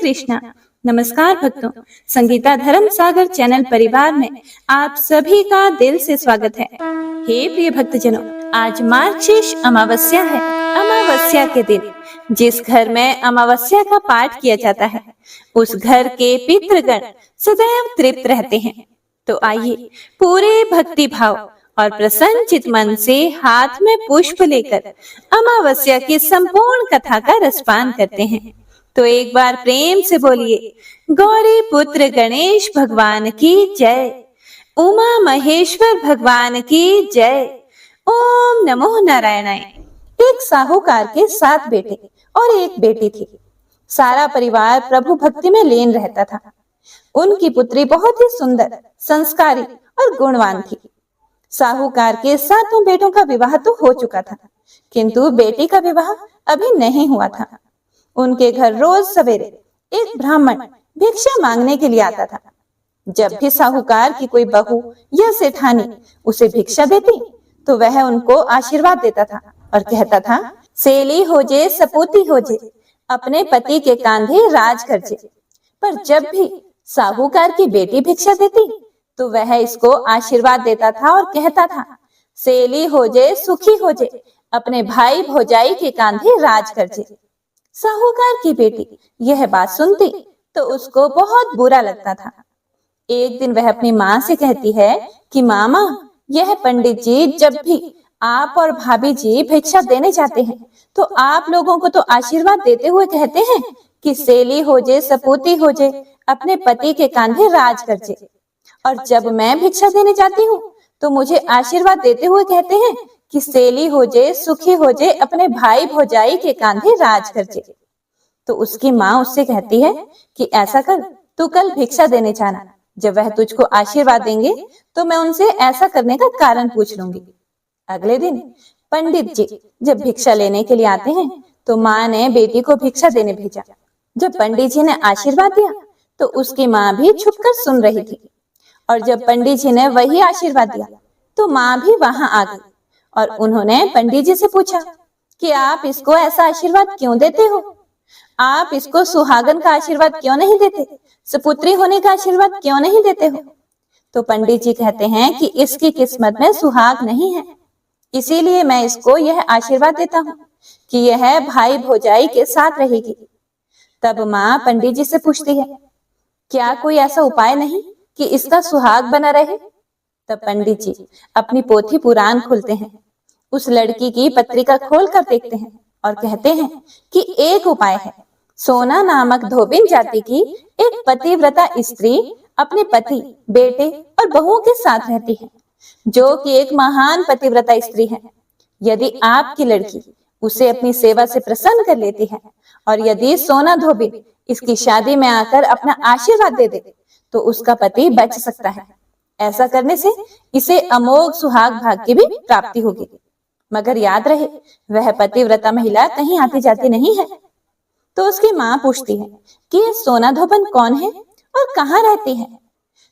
कृष्णा। नमस्कार भक्तों, संगीता धर्म सागर चैनल परिवार में आप सभी का दिल से स्वागत है। हे प्रिय भक्तजनों, आज मार्गशीर्ष अमावस्या है। अमावस्या के दिन जिस घर में अमावस्या का पाठ किया जाता है, उस घर के पितृगण सदैव तृप्त रहते हैं। तो आइए पूरे भक्ति भाव और प्रसन्नचित मन से हाथ में पुष्प लेकर अमावस्या की संपूर्ण कथा का रसपान करते हैं। तो एक बार प्रेम से बोलिए, गौरी पुत्र गणेश भगवान की जय, उमा महेश्वर भगवान की जय, ओम नमो नारायणाय। एक साहूकार के 7 बेटे और एक बेटी थी। सारा परिवार प्रभु भक्ति में लीन रहता था। उनकी पुत्री बहुत ही सुंदर, संस्कारी और गुणवान थी। साहूकार के 7 बेटों का विवाह तो हो चुका था, किंतु बेटी का विवाह अभी नहीं हुआ था। उनके घर रोज सवेरे एक ब्राह्मण भिक्षा मांगने के लिए आता था। जब भी साहूकार की कोई बहू या सेठानी उसे भिक्षा देती, तो वह उनको आशीर्वाद देता था और कहता था, सेली हो जे सपूती हो जे, अपने पति के कांधे राज कर जे। पर जब भी साहूकार की बेटी भिक्षा देती, तो वह इसको आशीर्वाद देता था और कहता था, सेली हो जे सुखी हो जे, अपने भाई भौजाई के कांधे राज कर जे। साहूकार की बेटी यह बात सुनती तो उसको बहुत बुरा लगता था। एक दिन वह अपनी माँ से कहती है कि मामा, यह पंडित जी जब भी आप और भाभी जी भिक्षा देने जाते हैं, तो आप लोगों को तो आशीर्वाद देते हुए कहते हैं कि सेली हो जे सपूती हो जे, अपने पति के कांधे राज कर जे। और जब मैं भिक्षा देने जाती हूँ, तो मुझे आशीर्वाद देते हुए कहते हैं कि सेली हो जे सुखी हो जे, अपने भाई भौजाई के कांधे राज कर जे। तो उसकी माँ उससे कहती है कि ऐसा कर, तू कल भिक्षा देने जाना। जब वह तुझको आशीर्वाद देंगे, तो मैं उनसे ऐसा करने का कारण पूछ लूंगी। अगले दिन पंडित जी जब भिक्षा लेने के लिए आते हैं, तो माँ ने बेटी को भिक्षा देने भेजा। जब पंडित जी ने आशीर्वाद दिया, तो उसकी माँ भी छुपकर सुन रही थी। और जब पंडित जी ने वही आशीर्वाद दिया, तो माँ भी वहां आ गई और उन्होंने पंडित जी से पूछा कि आप इसको ऐसा आशीर्वाद क्यों देते हो? आप इसको सुहागन का आशीर्वाद क्यों नहीं देते? सुपुत्री होने का आशीर्वाद क्यों नहीं देते हो? तो पंडित जी कहते हैं कि इसकी किस्मत में सुहाग नहीं है, इसीलिए मैं इसको यह आशीर्वाद देता हूँ कि यह भाई भौजाई के साथ रहेगी। तब माँ पंडित जी से पूछती है, क्या कोई ऐसा उपाय नहीं कि इसका सुहाग बना रहे? तब पंडित जी अपनी पोथी पुराण खोलते हैं, उस लड़की की पत्रिका खोल कर देखते हैं और कहते हैं कि एक उपाय है। सोना नामक धोबिन जाति की एक पतिव्रता स्त्री अपने पति, बेटे और बहुओं के साथ रहती है, जो कि एक महान पतिव्रता स्त्री है। यदि आपकी लड़की उसे अपनी सेवा से प्रसन्न कर लेती है और यदि सोना धोबिन इसकी शादी में आकर अपना आशीर्वाद दे दे, तो उसका पति बच सकता है। ऐसा करने से इसे अमोघ सुहाग भाग्य की भी प्राप्ति होगी। मगर याद रहे, वह पतिव्रता महिला कहीं आती जाती नहीं है। तो उसकी माँ पूछती है कि ये सोना धोबन कौन है और कहाँ रहती है?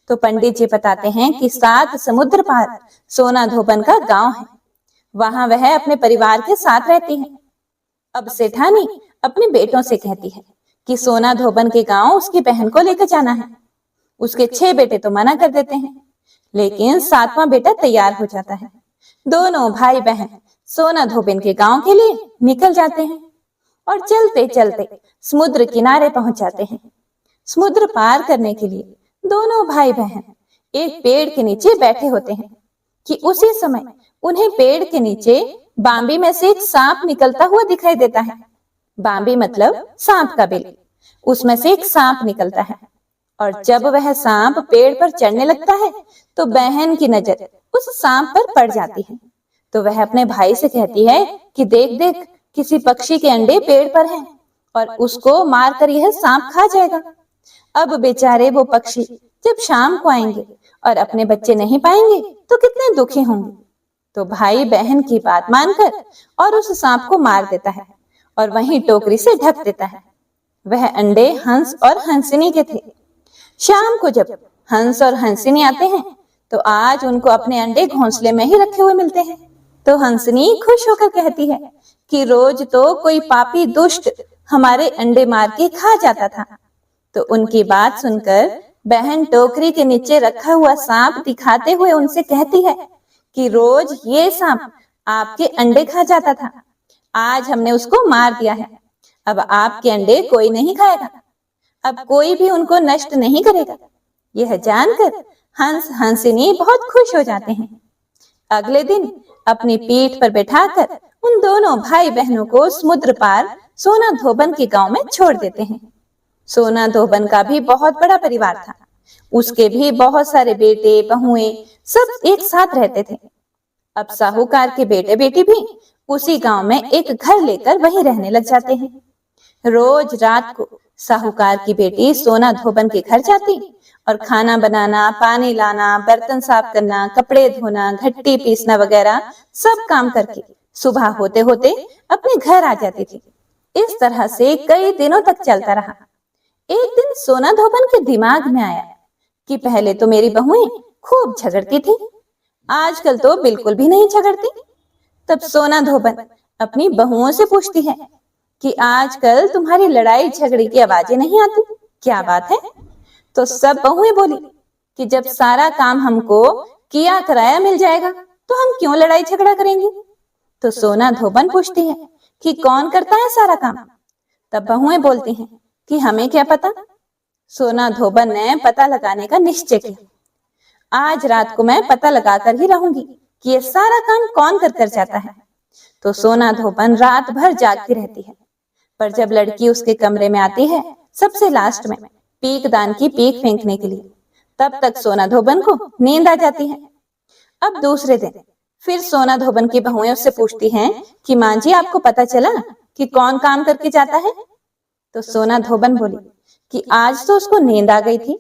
तो पंडित जी बताते हैं कि 7 समुद्र पार सोना धोबन का गांव है। वहां वह अपने परिवार के साथ रहती है। अब सेठानी अपने बेटों से कहती है कि सोना धोबन के गांव उसकी बहन को लेकर जाना है। उसके 6 बेटे तो मना कर देते हैं, लेकिन 7वां बेटा तैयार हो जाता है। दोनों भाई बहन सोना धोबिन के गांव के लिए निकल जाते हैं और चलते चलते समुद्र किनारे पहुंच जाते हैं। समुद्र पार करने के लिए दोनों भाई बहन एक पेड़ के नीचे बैठे होते हैं कि उसी समय उन्हें पेड़ के नीचे बांबी में से एक सांप निकलता हुआ दिखाई देता है। बांबी मतलब सांप का बिल। उसमें से एक सांप निकलता है और जब वह सांप पेड़ पर चढ़ने लगता है, तो बहन की नजर उस सांप पर पड़ जाती है। तो वह अपने भाई से कहती है कि देख देख, किसी पक्षी के अंडे पेड़ पर हैं और उसको मारकर यह सांप खा जाएगा। अब बेचारे वो पक्षी जब शाम को आएंगे और अपने बच्चे नहीं पाएंगे, तो कितने दुखी होंगे। तो भाई बहन की बात मानकर और उस सांप को मार देता है और वहीं टोकरी से ढक देता है। वह अंडे हंस और हंसिनी के थे। शाम को जब हंस और हंसिनी आते हैं, तो आज उनको अपने अंडे घोंसले में ही रखे हुए मिलते हैं। तो हंसनी खुश होकर कहती है कि रोज तो कोई पापी दुष्ट हमारे अंडे मार के खा जाता था, तो उनकी बात सुनकर बहन टोकरी के नीचे रखा हुआ सांप दिखाते हुए उनसे कहती है कि रोज ये सांप आपके अंडे खा जाता था, आज हमने उसको मार दिया है। अब आपके अंडे कोई नहीं खाएगा, अब कोई भी उनको नष्ट नहीं करेगा। यह जानकर हंस हंसिनी बहुत खुश हो जाते हैं। अगले दिन अपनी पीठ पर बैठाकर उन दोनों भाई बहनों को समुद्र पार सोना धोबन के गांव में छोड़ देते हैं। सोना धोबन का भी बहुत बड़ा परिवार था। उसके भी बहुत सारे बेटे बहुएं सब एक साथ रहते थे। अब साहूकार के बेटे बेटी भी उसी गांव में एक घर लेकर वहीं रहने लग जाते हैं। रोज रात को साहूकार की बेटी सोना धोबन के घर जाती और खाना बनाना, पानी लाना, बर्तन साफ करना, कपड़े धोना, घट्टी पीसना वगैरह सब काम करके सुबह होते होते अपने घर आ जाती थी। इस तरह से कई दिनों तक चलता रहा। एक दिन सोना धोबन के दिमाग में आया कि पहले तो मेरी बहुएं खूब झगड़ती थी, आजकल तो बिल्कुल भी नहीं झगड़ती। तब सोना धोबन अपनी बहुओं से पूछती है कि आजकल तुम्हारी लड़ाई झगड़े की आवाजें नहीं आती, क्या बात है? तो सब बहुएं बोली कि जब सारा काम हमको किया कराया मिल जाएगा तो हम क्यों लड़ाई झगड़ा करेंगे। तो सोना धोबन पूछती है कि कौन करता है सारा काम? तब बहुएं बोलती हैं कि हमें क्या पता। सोना धोबन ने पता लगाने का निश्चय किया। आज रात को मैं पता लगाकर ही रहूंगी कि ये सारा काम कौन कर जाता है। तो सोना धोबन रात भर जागती रहती है, पर जब लड़की उसके कमरे में आती है सबसे लास्ट में पीक दान की पीक फेंकने के लिए, तब तक सोना धोबन को नींद आ जाती है। अब दूसरे दिन फिर सोना धोबन की बहुएं उससे पूछती हैं कि मां जी आपको पता चला कि कौन काम करके जाता है? तो सोना धोबन बोली कि आज तो उसको नींद आ गई थी,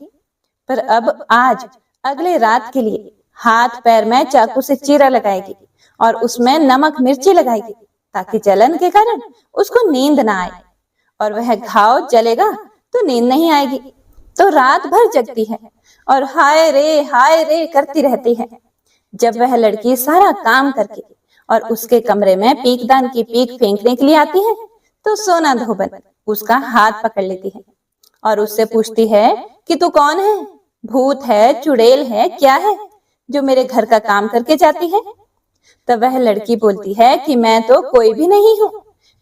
पर अब आज अगले रात के लिए हाथ पैर में चाकू से चीरा लगाएगी और उसमें नमक मिर्ची लगाएगी ताकि जलन के कारण उसको नींद ना आए, और वह घाव जलेगा तो नींद नहीं आएगी। तो रात भर जगती है और हाय रे करती रहती है। जब वह लड़की सारा काम करके और उसके कमरे में पीकदान की पीक फेंकने के लिए आती है तो सोना धोबन उसका हाथ पकड़ लेती है और उससे पूछती है कि तू कौन है? भूत है, चुड़ैल है, क्या है जो मेरे घर का काम करके जाती है? तब वह लड़की बोलती है कि मैं तो कोई भी नहीं हूँ,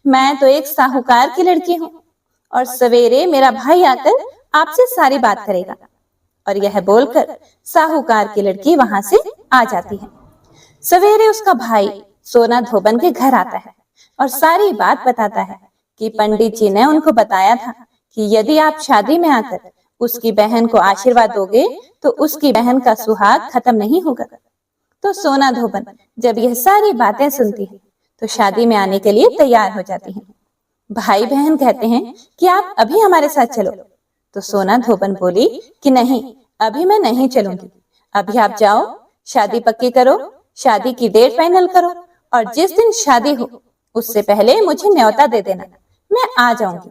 मैं तो एक साहूकार की लड़की हूँ और सवेरे मेरा भाई आकर आपसे सारी बात करेगा। और यह बोलकर साहूकार की लड़की वहां से आ जाती है। सवेरे उसका भाई सोना धोबन के घर आता है और सारी बात बताता है कि पंडित जी ने उनको बताया था कि यदि आप शादी में आकर उसकी बहन को आशीर्वाद दोगे तो उसकी बहन का सुहाग खत्म नहीं होगा। तो सोना धोबन जब यह सारी बातें सुनती है तो शादी में आने के लिए तैयार हो जाती है। भाई बहन कहते हैं कि आप अभी हमारे साथ चलो। तो सोना धोबन बोली कि नहीं, अभी मैं नहीं चलूंगी, अभी आप जाओ, शादी पक्की करो, शादी की डेट फाइनल करो और जिस दिन शादी हो उससे पहले मुझे न्योता दे देना, मैं आ जाऊंगी।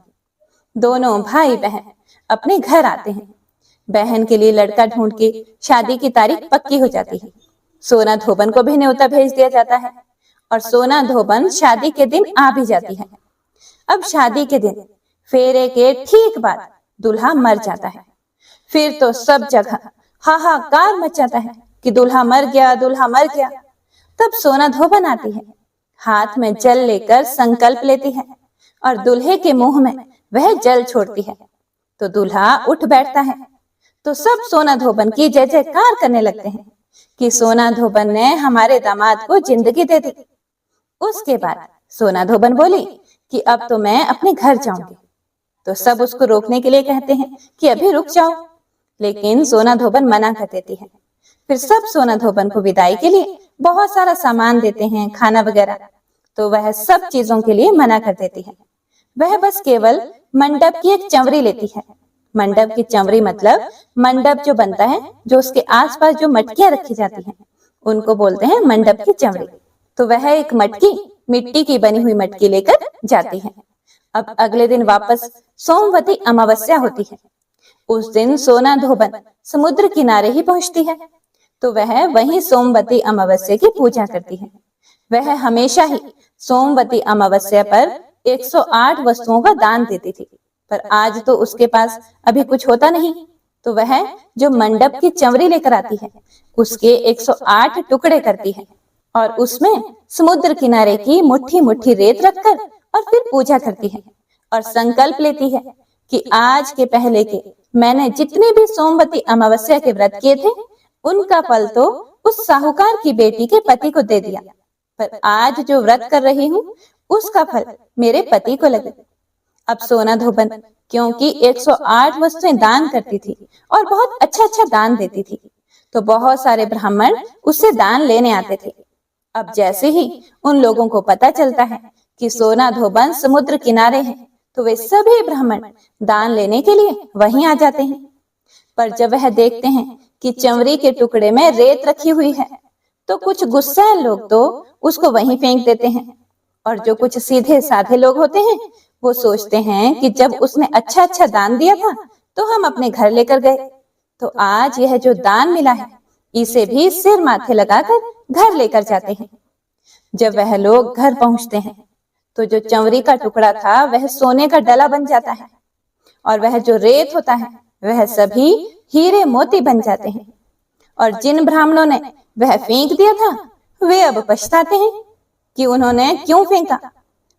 दोनों भाई बहन अपने घर आते हैं। बहन के लिए लड़का ढूंढ के शादी की तारीख पक्की हो जाती है। सोना धोबन को भी न्योता भेज दिया जाता है और सोना धोबन शादी के दिन आ भी जाती है। अब शादी के दिन फेरे के ठीक बाद दूल्हा मर जाता है। फिर तो सब जगह हाहाकार मच जाता है कि दूल्हा मर गया, दूल्हा मर गया। तब सोना धोबन आती है, हाथ में जल लेकर संकल्प लेती है और दूल्हे के मुंह में वह जल छोड़ती है। तो दूल्हा उठ बैठता है। तो सब सोना धोबन की जय जयकार करने लगते हैं कि सोना धोबन ने हमारे दामाद को जिंदगी दे दी। उसके बाद सोना धोबन बोली कि अब तो मैं अपने घर जाऊंगी। तो सब उसको रोकने के लिए कहते हैं कि अभी रुक जाओ, लेकिन सोना धोबन मना कर देती है। फिर सब सोना धोबन को विदाई के लिए बहुत सारा सामान देते हैं, खाना वगैरह, तो वह सब चीजों के लिए मना कर देती है। वह बस केवल मंडप की एक चंवरी लेती है। मंडप की चंवरी मतलब मंडप जो बनता है, जो उसके आसपास जो मटकियां रखी जाती हैं, उनको बोलते हैं मंडप की चंवरी। तो वह एक मटकी, मिट्टी की बनी हुई मटकी लेकर जाती है। अब अगले दिन वापस सोमवती अमावस्या होती है। उस दिन सोना धोबन समुद्र किनारे ही पहुंचती है। तो वह वहीं सोमवती अमावस्या की पूजा करती है। वह हमेशा ही सोमवती अमावस्या पर 108 वस्तुओं का दान देती थी, पर आज तो उसके पास अभी कुछ होता नहीं, तो वह जो मंडप की चंवरी लेकर आती है उसके 108 टुकड़े करती है और उसमें समुद्र किनारे की मुट्ठी मुट्ठी रेत रखकर और फिर पूजा करती है और संकल्प लेती है कि आज के पहले के मैंने जितने भी सोमवती अमावस्या के व्रत किए थे उनका फल तो उस साहूकार की बेटी के पति को दे दिया, पर आज जो व्रत कर रही हूँ उसका फल मेरे पति को लगे। अब सोना धोबन क्योंकि 108 वस्तुएं दान करती थी और बहुत अच्छा अच्छा दान देती थी, तो बहुत सारे ब्राह्मण उससे दान लेने आते थे। अब जैसे ही उन लोगों को पता चलता है कि सोना धोबन समुद्र किनारे है, तो वे सभी ब्राह्मण दान लेने के लिए वहीं आ जाते हैं। पर जब वह देखते हैं कि चंवरी के टुकड़े में रेत रखी हुई है, तो कुछ गुस्सैल लोग तो उसको वहीं फेंक देते हैं, और जो कुछ सीधे साधे लोग होते हैं वो सोचते हैं कि जब उसने अच्छा अच्छा दान दिया था तो हम अपने घर लेकर गए, तो आज यह जो दान मिला है इसे भी सिर माथे लगाकर घर लेकर जाते हैं। जब वह लोग घर पहुंचते हैं तो जो चंवरी का टुकड़ा था वह सोने का डला बन जाता है और वह जो रेत होता है वह सभी हीरे मोती बन जाते हैं, और जिन ब्राह्मणों ने वह फेंक दिया था वे अब पछताते हैं कि उन्होंने क्यों फेंका,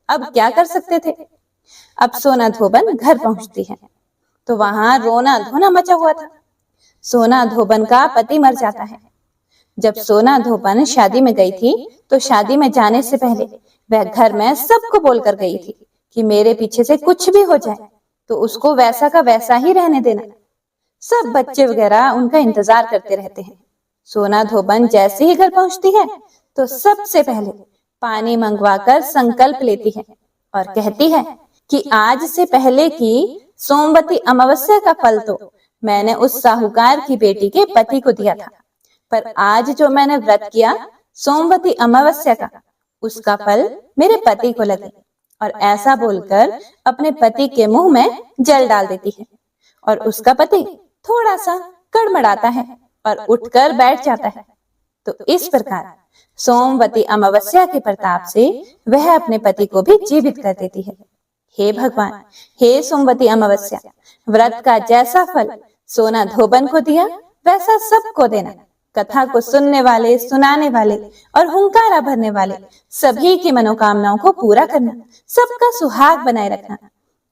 अब क्या कर सकते थे। अब सोना धोबन घर पहुंचती है तो वहां रोना धोना मचा हुआ था। सोना धोबन का पति मर जाता है। जब सोना धोबन शादी में गई थी तो शादी में जाने से पहले वह घर में सबको बोलकर गई थी कि मेरे पीछे से कुछ भी हो जाए तो उसको वैसा का वैसा ही रहने देना। सब बच्चे वगैरह उनका इंतजार करते रहते हैं। सोना धोबन जैसे ही घर पहुंचती है तो सबसे पहले पानी मंगवाकर संकल्प लेती है और कहती है कि आज से पहले की सोमवती अमावस्या का फल तो मैंने उस साहूकार की बेटी के पति को दिया था, पर आज जो मैंने व्रत किया सोमवती अमावस्या का उसका फल मेरे पति को लगे। और ऐसा बोलकर अपने पति के मुंह में जल डाल देती है और उसका पति थोड़ा सा कड़मड़ाता है और उठकर बैठ जाता है। तो इस प्रकार सोमवती अमावस्या के प्रताप से वह अपने पति को भी जीवित कर देती है। हे भगवान, हे सोमवती अमावस्या, व्रत का जैसा फल सोना धोबन को दिया वैसा सबको देना। कथा को सुनने वाले, सुनाने वाले और हुंकारा भरने वाले सभी की मनोकामनाओं को पूरा करना, सबका सुहाग बनाए रखना।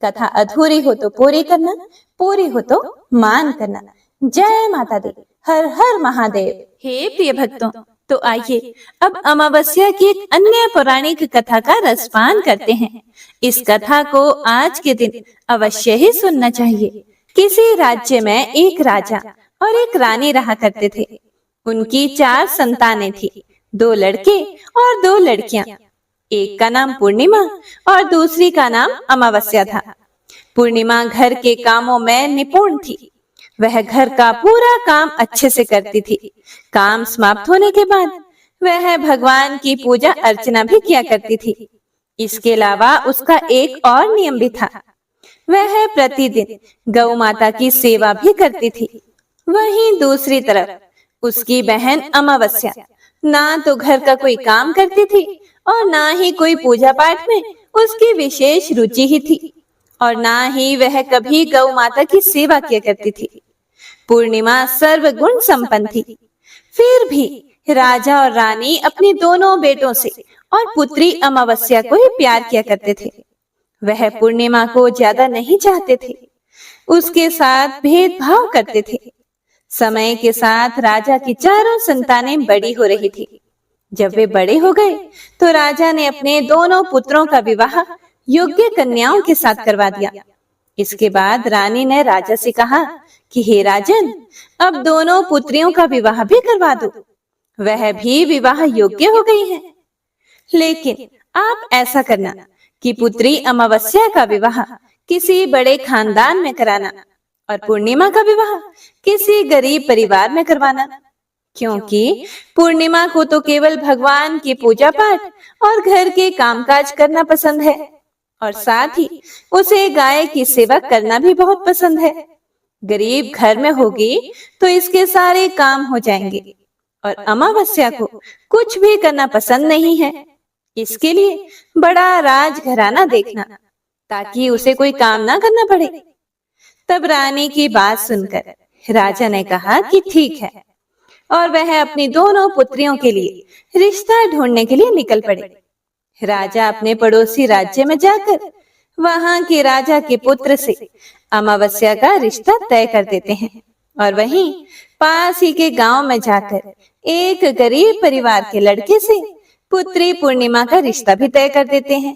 कथा अधूरी हो तो पूरी करना, पूरी हो तो मान करना। जय माता दी, हर हर महादेव। हे प्रिय भक्तों, तो आइए अब अमावस्या की एक अन्य पौराणिक कथा का रसपान करते हैं। इस कथा को आज के दिन अवश्य ही सुनना चाहिए। किसी राज्य में एक राजा और एक रानी रहा करते थे। उनकी 4 संतानें थी, 2 लड़के और 2 लड़कियां। एक का नाम पूर्णिमा और दूसरी का नाम अमावस्या था। पूर्णिमा घर के कामों में निपुण थी। वह घर का पूरा काम अच्छे से करती थी। काम समाप्त होने के बाद वह भगवान की पूजा अर्चना भी किया करती थी। इसके अलावा उसका एक और नियम भी था, वह प्रतिदिन गौ माता की सेवा भी करती थी। वहीं दूसरी तरफ उसकी बहन अमावस्या ना तो घर का कोई काम करती थी और ना ही कोई पूजा पाठ में उसकी विशेष रुचि ही थी, और ना ही वह कभी गौ माता की सेवा किया करती थी। पूर्णिमा सर्वगुण संपन्न थी। फिर भी राजा और रानी अपने दोनों बेटों से और पुत्री अमावस्या को ही प्यार किया करते थे। वह पूर्णिमा को ज्यादा नहीं चाहते थे, उसके साथ भेदभाव करते थे। समय के साथ राजा की चारों संतानें बड़ी हो रही थी। जब वे बड़े हो गए तो राजा ने अपने दोनों पुत्रों का विवाह योग्य कन्याओं के साथ करवा दिया। इसके बाद रानी ने राजा से कहा कि हे राजन, अब दोनों पुत्रियों का विवाह भी करवा दो, वह भी विवाह योग्य हो गई हैं। लेकिन आप ऐसा करना कि पुत्री अमावस्या का विवाह किसी बड़े खानदान में कराना और पूर्णिमा का विवाह किसी गरीब परिवार में करवाना, क्योंकि पूर्णिमा को तो केवल भगवान की पूजा पाठ और घर के कामकाज करना पसंद है, और साथ ही उसे गाय की सेवा करना भी बहुत पसंद है। गरीब घर में होगी तो इसके सारे काम हो जाएंगे, और अमावस्या को कुछ भी करना पसंद नहीं है। इसके लिए बड़ा राजघराना देखना, ताकि उसे कोई काम ना करना पड़े। तब रानी की बात सुनकर राजा ने कहा कि ठीक है, और वह अपनी दोनों पुत्रियों के लिए रिश्ता ढूंढने के लिए निकल पड़े। राजा अपने पड़ोसी राज्य में जाकर वहां के राजा के पुत्र से अमावस्या का रिश्ता तय कर देते हैं, और वहीं पास ही के गांव में जाकर एक गरीब परिवार के लड़के से पुत्री पूर्णिमा का रिश्ता भी तय कर देते हैं।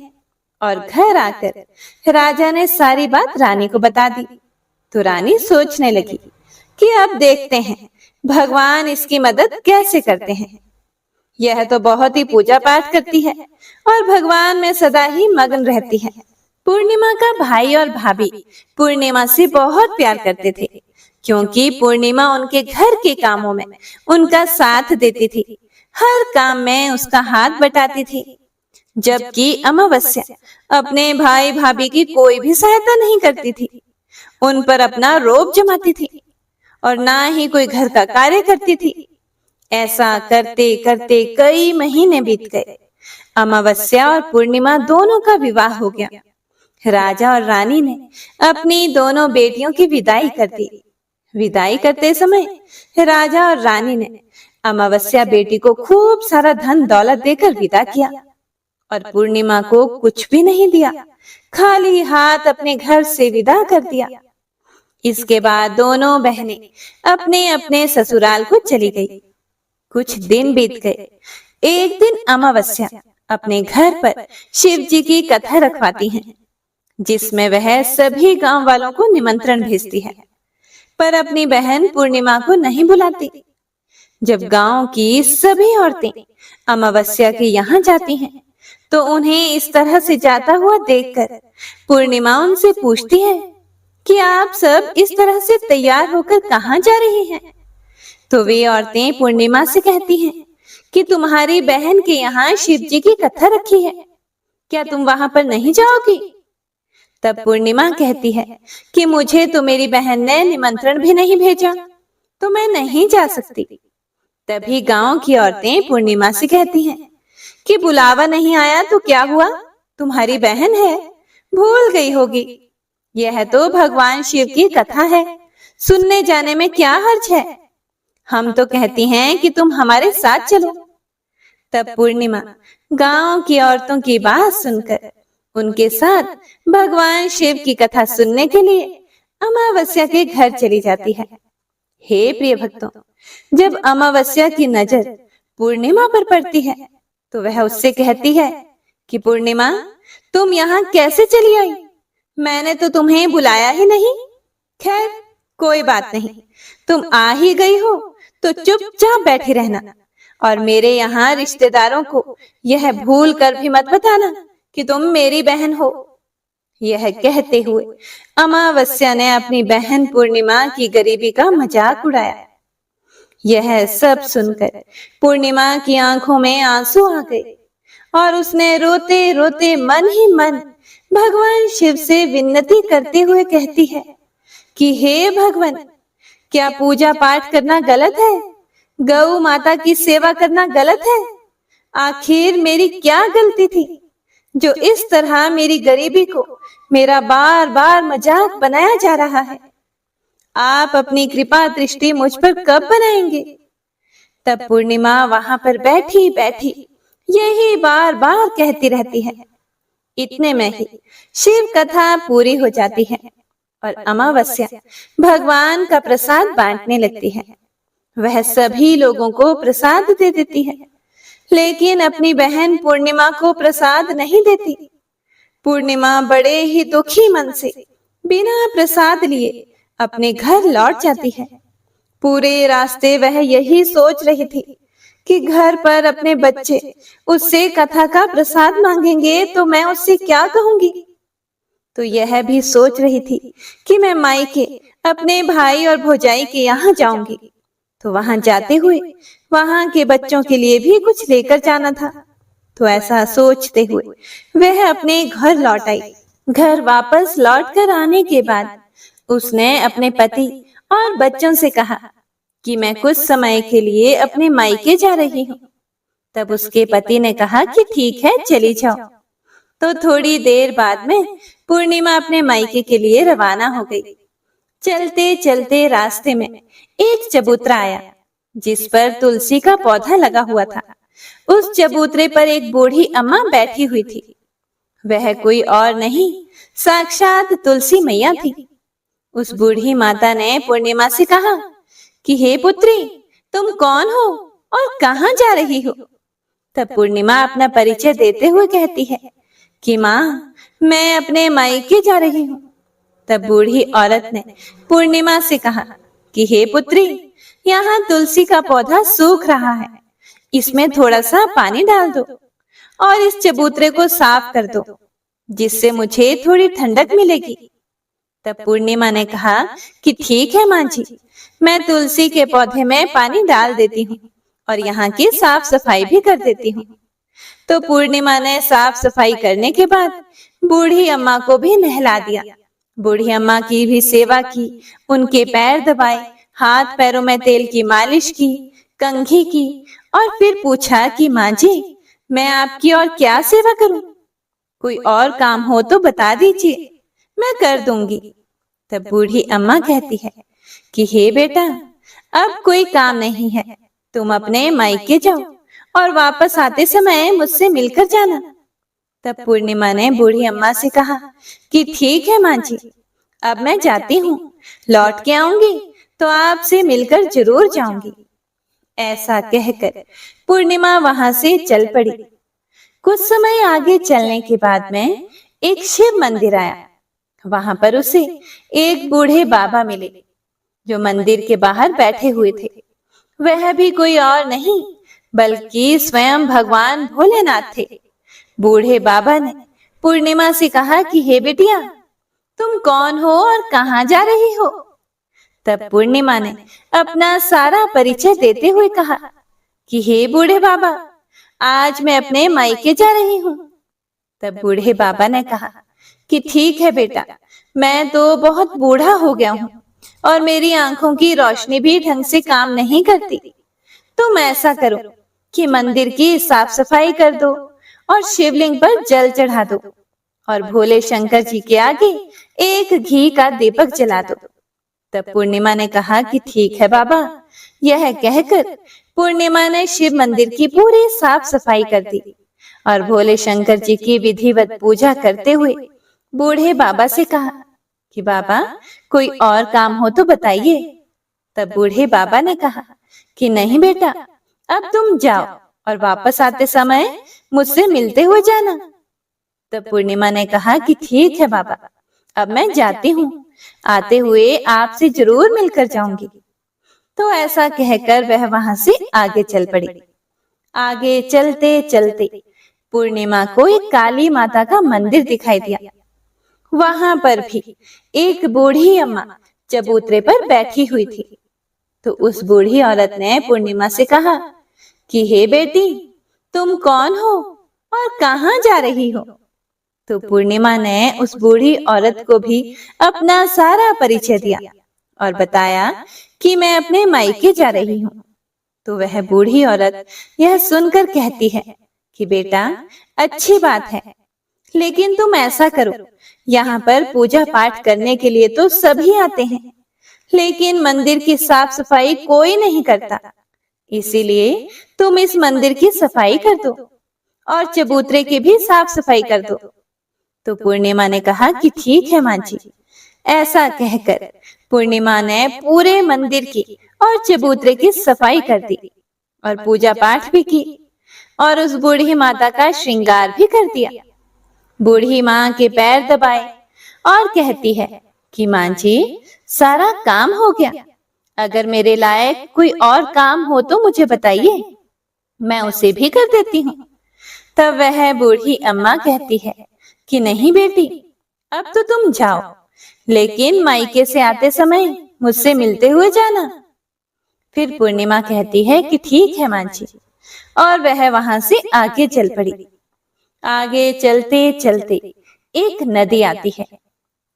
और घर आकर राजा ने सारी बात रानी को बता दी। तो रानी सोचने लगी कि अब देखते हैं भगवान इसकी मदद कैसे करते हैं। यह तो बहुत ही पूजा पाठ करती है और भगवान में सदा ही मग्न रहती है। पूर्णिमा का भाई और भाभी पूर्णिमा से बहुत प्यार करते थे, क्योंकि पूर्णिमा उनके घर के कामों में उनका साथ देती थी, हर काम में उसका हाथ बटाती थी। जबकि अमावस्या अपने भाई भाभी की कोई भी सहायता नहीं करती थी, उन पर अपना रोब जमाती थी और ना ही कोई घर का कार्य करती थी। ऐसा करते करते कई महीने बीत गए। अमावस्या और पूर्णिमा दोनों का विवाह हो गया। राजा और रानी ने अपनी दोनों बेटियों की विदाई कर दी। विदाई करते समय राजा और रानी ने अमावस्या बेटी को खूब सारा धन दौलत देकर विदा किया और पूर्णिमा को कुछ भी नहीं दिया, खाली हाथ अपने घर से विदा कर दिया। इसके बाद दोनों बहनें अपने अपने ससुराल को चली गई। कुछ दिन बीत गए। एक दिन अमावस्या अपने घर पर शिव जी की कथा रखवाती हैं, जिसमें वह सभी गांव वालों को निमंत्रण भेजती है, पर अपनी बहन पूर्णिमा को नहीं बुलाती। जब गांव की सभी औरतें अमावस्या के यहाँ जाती हैं, तो उन्हें इस तरह से जाता हुआ देखकर पूर्णिमा उनसे पूछती है कि आप सब इस तरह से तैयार होकर कहाँ जा रही हैं? तो वे औरतें पूर्णिमा से कहती हैं कि तुम्हारी बहन के यहाँ शिव जी की कथा रखी है, क्या तुम वहां पर नहीं जाओगी? तब पूर्णिमा कहती है कि मुझे तो मेरी बहन ने निमंत्रण भी नहीं भेजा, तो मैं नहीं जा सकती। तभी गांव की औरतें पूर्णिमा से कहती हैं कि बुलावा नहीं आया तो क्या हुआ, तुम्हारी बहन है, भूल गई होगी। यह तो भगवान शिव की कथा है, सुनने जाने में क्या हर्ज है। हम तो कहती हैं कि तुम हमारे साथ चलो। तब पूर्णिमा गांव की औरतों की बात सुनकर उनके साथ भगवान शिव की कथा सुनने के लिए अमावस्या के घर चली जाती है। हे प्रिय भक्तों, जब अमावस्या की नजर पूर्णिमा पर पड़ती है, तो वह उससे कहती है कि पूर्णिमा, तुम यहाँ कैसे चली आई? मैंने तो तुम्हें बुलाया ही नहीं। खैर कोई बात नहीं, तुम आ ही गई हो तो चुपचाप बैठी रहना, और मेरे यहाँ रिश्तेदारों को यह भूल कर भी मत बताना कि तुम मेरी बहन हो। यह कहते हुए अमावस्या ने अपनी बहन पूर्णिमा की गरीबी का मजाक उड़ाया। यह सब सुनकर पूर्णिमा की आंखों में आंसू आ गए और उसने रोते रोते मन ही मन भगवान शिव से विनती करते हुए कहती है कि हे भगवान, क्या पूजा पाठ करना गलत है? गौ माता की सेवा करना गलत है? आखिर मेरी क्या गलती थी जो इस तरह मेरी गरीबी को मेरा बार बार मजाक बनाया जा रहा है? आप अपनी कृपा दृष्टि मुझ पर कब बनाएंगे? तब पूर्णिमा वहां पर बैठी बैठी यही बार बार कहती रहती है। इतने में ही शिव कथा पूरी हो जाती है और अमावस्या भगवान का प्रसाद बांटने लगती है। वह सभी लोगों को प्रसाद दे देती है, लेकिन अपनी बहन पूर्णिमा को प्रसाद नहीं देती। पूर्णिमा बड़े ही दुखी मन से बिना प्रसाद लिए अपने घर लौट जाती है। पूरे रास्ते वह यही सोच रही थी कि घर पर अपने बच्चे उससे कथा का प्रसाद मांगेंगे तो मैं उससे क्या कहूंगी। तो यह भी सोच रही थी कि मैं मायके अपने भाई और भौजाई के यहाँ जाऊंगी, तो वहां जाते हुए वहां के बच्चों के लिए भी कुछ लेकर जाना था। तो ऐसा सोचते हुए वह अपने घर लौट आई। घर वापस लौट कर आने के बाद उसने अपने पति और बच्चों से कहा कि मैं कुछ समय के लिए अपने मायके जा रही हूँ। तब उसके पति ने कहा कि ठीक है, चली जाओ। तो थोड़ी देर बाद में पूर्णिमा अपने मायके के लिए रवाना हो गई। चलते चलते रास्ते में एक चबूतरा आया जिस पर तुलसी का पौधा लगा हुआ था। उस चबूतरे पर एक बूढ़ी अम्मा बैठी हुई थी। वह कोई और नहीं, साक्षात तुलसी मैया थी। उस बूढ़ी माता ने पूर्णिमा से कहा कि हे पुत्री, तुम कौन हो और कहाँ जा रही हो? तब पूर्णिमा अपना परिचय देते हुए कहती है कि माँ, मैं अपने मायके जा रही हूँ। तब बूढ़ी औरत ने पूर्णिमा से कहा कि हे पुत्री, यहाँ तुलसी का पौधा सूख रहा है, इसमें थोड़ा सा पानी डाल दो और इस चबूतरे को साफ कर दो, जिससे मुझे थोड़ी ठंडक मिलेगी। तब पूर्णिमा ने कहा कि ठीक है माँ जी, मैं तुलसी के पौधे में पानी डाल देती हूँ और यहाँ की साफ सफाई भी कर देती हूँ। तो पूर्णिमा ने साफ सफाई करने के बाद बूढ़ी अम्मा को भी नहला दिया। बूढ़ी अम्मा की भी सेवा की, उनके पैर दबाए, हाथ पैरों में तेल की मालिश की, कंघी की और फिर पूछा कि माँ जी, मैं आपकी और क्या सेवा करूं? कोई और काम हो तो बता दीजिए, मैं कर दूंगी। तब बूढ़ी अम्मा कहती है कि हे बेटा, अब कोई काम नहीं है, तुम अपने मायके जाओ और वापस आते समय मुझसे मिलकर जाना। तब पूर्णिमा ने बूढ़ी अम्मा से कहा कि ठीक है माँ जी, अब मैं जाती हूँ, लौट के आऊंगी तो आपसे मिलकर जरूर जाऊंगी। ऐसा कहकर पूर्णिमा वहां से चल पड़ी। कुछ समय आगे चलने के बाद में एक शिव मंदिर आया। वहां पर उसे एक बूढ़े बाबा मिले जो मंदिर के बाहर बैठे हुए थे। वह भी कोई और नहीं बल्कि स्वयं भगवान भोलेनाथ थे। बूढ़े बाबा ने पूर्णिमा से कहा कि हे बेटिया, तुम कौन हो और कहाँ जा रही हो? तब पूर्णिमा ने अपना सारा परिचय देते हुए कहा कि हे बूढ़े बाबा, आज मैं अपने मायके जा रही हूँ। तब बूढ़े बाबा ने कहा कि ठीक है बेटा, मैं तो बहुत बूढ़ा हो गया हूँ और मेरी आंखों की रोशनी भी ढंग से काम नहीं करती। तुम ऐसा करो कि मंदिर की साफ सफाई कर दो और शिवलिंग पर जल चढ़ा दो और भोले शंकर जी के आगे एक घी का दीपक जला दो। तब पूर्णिमा ने कहा कि ठीक है बाबा। यह कहकर पूर्णिमा ने शिव मंदिर की पूरी साफ सफाई कर दी और भोले शंकर जी की विधिवत पूजा करते हुए बूढ़े बाबा से कहा कि बाबा, कोई और काम हो तो बताइए। तब बूढ़े बाबा ने कहा कि नहीं बेटा, अब तुम जाओ और वापस आते समय मुझसे मिलते हुए जाना। तब पूर्णिमा ने कहा कि ठीक है बाबा, अब मैं जाती हूँ, आते हुए आपसे जरूर मिलकर जाऊंगी। तो ऐसा कहकर वह वहां से आगे चल पड़ी। आगे चलते चलते पूर्णिमा को एक काली माता का मंदिर दिखाई दिया। वहां पर भी एक बूढ़ी अम्मा चबूतरे पर बैठी हुई थी। तो उस बूढ़ी औरत ने पूर्णिमा से कहा कि हे बेटी, तुम कौन हो और कहाँ जा रही हो? तो पूर्णिमा ने उस बूढ़ी औरत को भी अपना सारा परिचय दिया और बताया कि मैं अपने मायके जा रही हूँ। तो वह बूढ़ी औरत यह सुनकर कहती है कि बेटा, अच्छी बात है, लेकिन तुम ऐसा करो, यहाँ पर पूजा पाठ करने के लिए तो सभी आते हैं, लेकिन मंदिर की साफ सफाई कोई नहीं करता। इसीलिए तुम इस मंदिर की सफाई कर दो और चबूतरे की भी साफ सफाई कर दो। तो पूर्णिमा ने कहा कि ठीक है माँ जी। ऐसा कहकर पूर्णिमा ने पूरे मंदिर की और चबूतरे की सफाई कर दी और पूजा पाठ भी की और उस बूढ़ी माता का श्रृंगार भी कर दिया। बूढ़ी माँ के पैर दबाए और कहती है कि माँ जी, सारा काम हो गया। अगर मेरे लायक कोई और काम हो तो मुझे बताइए, मैं उसे भी कर देती हूँ। तब वह बूढ़ी अम्मा कहती है कि नहीं बेटी, अब तो तुम जाओ, लेकिन मायके से आते समय मुझसे मिलते हुए जाना। फिर पूर्णिमा कहती है कि ठीक है माँ जी, और वह वहां से आगे चल पड़ी। आगे चलते चलते एक नदी आती है।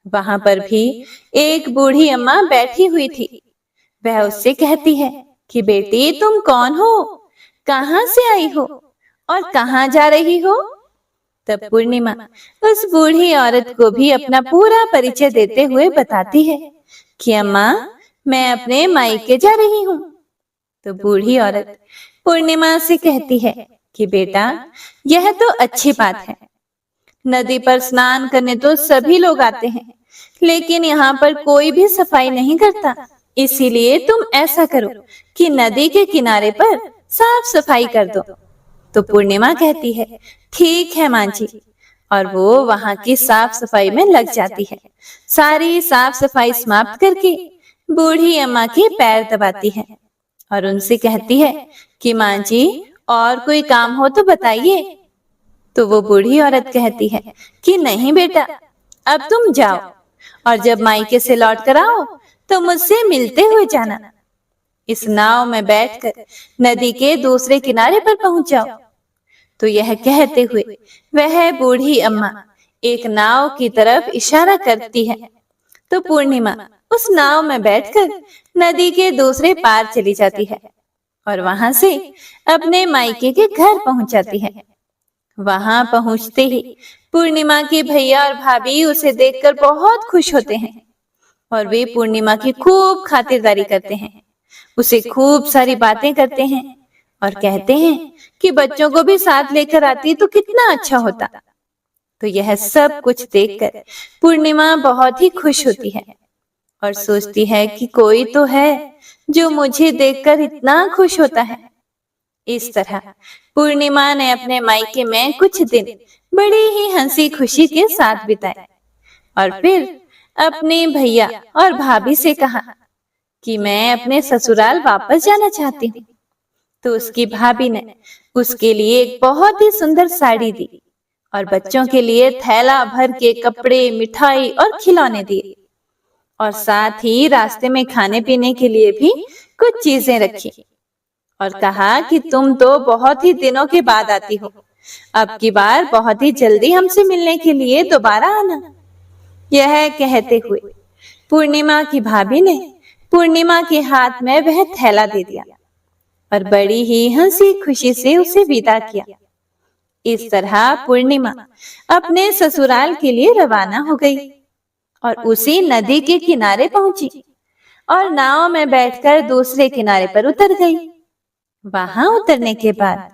वहां पर भी एक बूढ़ी अम्मा बैठी हुई थी। वह उससे कहती है कि बेटी, तुम कौन हो, कहाँ से आई हो और कहाँ जा रही हो? तब पूर्णिमा उस बूढ़ी औरत को भी अपना पूरा परिचय देते हुए बताती है कि अम्मा, मैं अपने मायके जा रही हूँ। तो बूढ़ी औरत पूर्णिमा से कहती है कि बेटा, यह तो अच्छी बात है। नदी पर स्नान करने तो सभी लोग आते हैं, लेकिन यहाँ पर कोई भी सफाई नहीं करता। इसीलिए तुम ऐसा करो कि नदी के किनारे पर साफ सफाई कर दो। तो पूर्णिमा कहती है, ठीक है माँ जी। और वो वहाँ की साफ सफाई में लग जाती है। सारी साफ सफाई समाप्त करके बूढ़ी अम्मा के पैर दबाती है और उनसे कहती है कि माँ जी, और कोई काम हो तो बताइए। तो वो बूढ़ी औरत कहती है कि नहीं बेटा, अब तुम जाओ और जब मायके से लौट कर आओ तो मुझसे मिलते हुए जाना। इस नाव में बैठकर नदी के दूसरे किनारे पर पहुंच जाओ। तो यह कहते हुए वह बूढ़ी अम्मा एक नाव की तरफ इशारा करती है। तो पूर्णिमा उस नाव में बैठकर नदी के दूसरे पार चली जाती है और वहां से अपने मायके के घर पहुंच जाती है। वहां पहुंचते ही पूर्णिमा के भैया और भाभी उसे देखकर बहुत खुश होते हैं और वे पूर्णिमा की खूब खातिरदारी करते हैं, उसे खूब सारी बातें करते हैं और कहते हैं कि बच्चों को भी साथ लेकर आती तो कितना अच्छा होता। तो यह सब कुछ देखकर पूर्णिमा बहुत ही खुश होती है और सोचती है कि कोई तो है जो मुझे देखकर इतना खुश होता है। इस तरह पूर्णिमा ने अपने मायके में कुछ दिन बड़ी ही हंसी खुशी के साथ बिताए और फिर अपने भैया और भाभी से कहा कि मैं अपने ससुराल वापस जाना चाहती हूँ। तो उसकी भाभी ने उसके लिए एक बहुत ही सुंदर साड़ी दी और बच्चों के लिए थैला भर के कपड़े, मिठाई और खिलौने दिए और साथ ही रास्ते में खाने पीने के लिए भी कुछ चीजें रखी और कहा कि तुम तो बहुत ही दिनों के बाद आती हो, अब की बार बहुत ही जल्दी हमसे मिलने के लिए दोबारा आना। यह कहते हुए पूर्णिमा की भाभी ने पूर्णिमा के हाथ में वह थैला दे दिया और बड़ी ही हंसी खुशी से उसे विदा किया। इस तरह पूर्णिमा अपने ससुराल के लिए रवाना हो गई और उसी नदी के किनारे पहुंची और नाव में बैठकर दूसरे किनारे पर उतर गई। वहां उतरने के बाद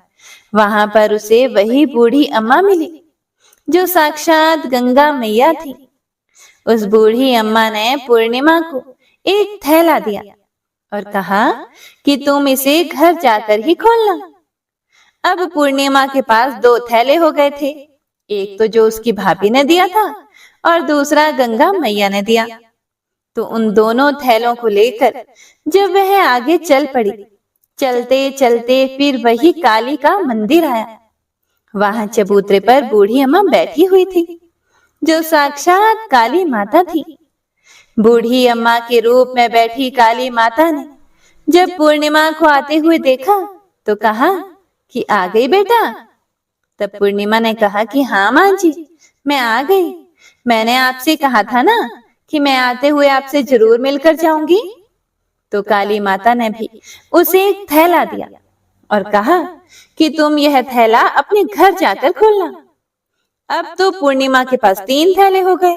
वहां पर उसे वही बूढ़ी अम्मा मिली जो साक्षात गंगा मैया थी। उस बूढ़ी अम्मा ने पूर्णिमा को एक थैला दिया और कहा कि तुम इसे घर जाकर ही खोलना। अब पूर्णिमा के पास दो थैले हो गए थे, एक तो जो उसकी भाभी ने दिया था और दूसरा गंगा मैया ने दिया। तो उन दोनों थैलों को लेकर जब वह आगे चल पड़ी, चलते चलते फिर वही काली का मंदिर आया। वहां चबूतरे पर बूढ़ी अम्मा बैठी हुई थी जो साक्षात काली माता थी। बूढ़ी अम्मा के रूप में बैठी काली माता ने जब पूर्णिमा को आते हुए देखा तो कहा कि आ गई बेटा। तब पूर्णिमा ने कहा कि हाँ माँ जी, मैं आ गई। मैंने आपसे कहा था ना कि मैं आते हुए आपसे जरूर मिलकर जाऊंगी। तो काली माता ने भी उसे एक थैला दिया और कहा कि तुम यह थैला अपने घर जाकर खोलना। अब तो पूर्णिमा के पास 3 थैले हो गए।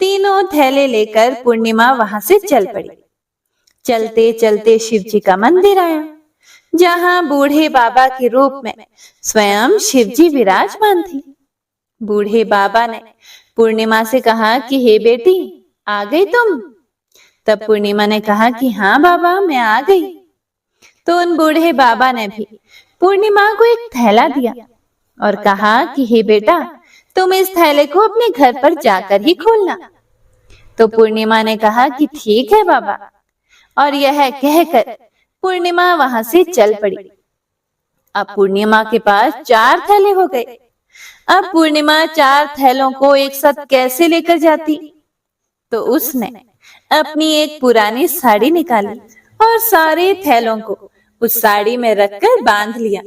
तीनों थैले लेकर पूर्णिमा वहां से चल पड़ी। चलते चलते शिव जी का मंदिर आया जहां बूढ़े बाबा के रूप में स्वयं शिव जी विराजमान थी। बूढ़े बाबा ने पूर्णिमा से कहा कि हे बेटी, आ गई तुम? तब पूर्णिमा ने कहा कि हाँ बाबा, मैं आ गई। तो उन बूढ़े बाबा ने भी पूर्णिमा को एक थैला दिया और कहा कि हे बेटा, तुम इस थैले को अपने घर पर जाकर ही खोलना। तो पूर्णिमा ने कहा कि ठीक है बाबा, और यह कहकर पूर्णिमा वहां से चल पड़ी। अब पूर्णिमा के पास 4 थैले हो गए। अब पूर्णिमा 4 थैलों को एक साथ कैसे लेकर जाती? तो उसने अपनी एक पुरानी साड़ी निकाली और सारे थैलों को उस साड़ी में रखकर बांध लिया।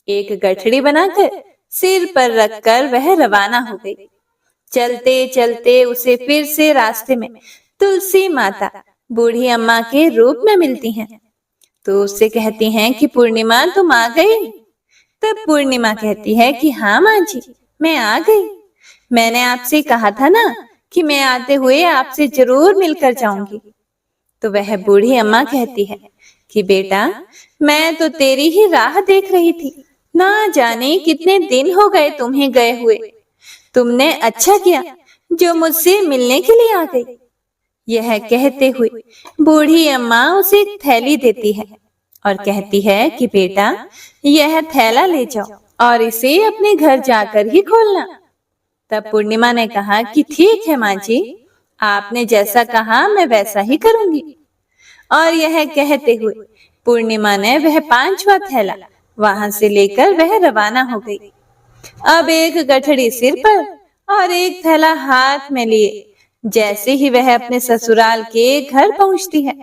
एक गठड़ी बनाकर सिर पर रखकर वह रवाना हो गई। चलते चलते उसे फिर से रास्ते में तुलसी माता बूढ़ी अम्मा के रूप में मिलती हैं। तो उससे कहती हैं कि पूर्णिमा, तुम आ गई? तब पूर्णिमा कहती है कि हाँ माँ जी, मैं आ गई। मैंने आपसे कहा था ना कि मैं आते हुए आपसे जरूर मिलकर जाऊंगी। तो वह बूढ़ी अम्मा कहती है कि बेटा, मैं तो तेरी ही राह देख रही थी। ना जाने कितने दिन हो गए तुम्हें गए हुए। तुमने अच्छा किया जो मुझसे मिलने के लिए आ गई। यह कहते हुए बूढ़ी अम्मा उसे एक थैली देती है और कहती है कि बेटा, यह थैला ले जाओ और इसे अपने घर जाकर ही खोलना। तब पूर्णिमा ने कहा कि ठीक है माँ जी, आपने जैसा कहा मैं वैसा ही करूंगी। और यह कहते हुए पूर्णिमा ने वह 5वां थैला वहां से लेकर वह रवाना हो गई। अब एक गठड़ी सिर पर और एक थैला हाथ में लिए जैसे ही वह अपने ससुराल के घर पहुंचती है,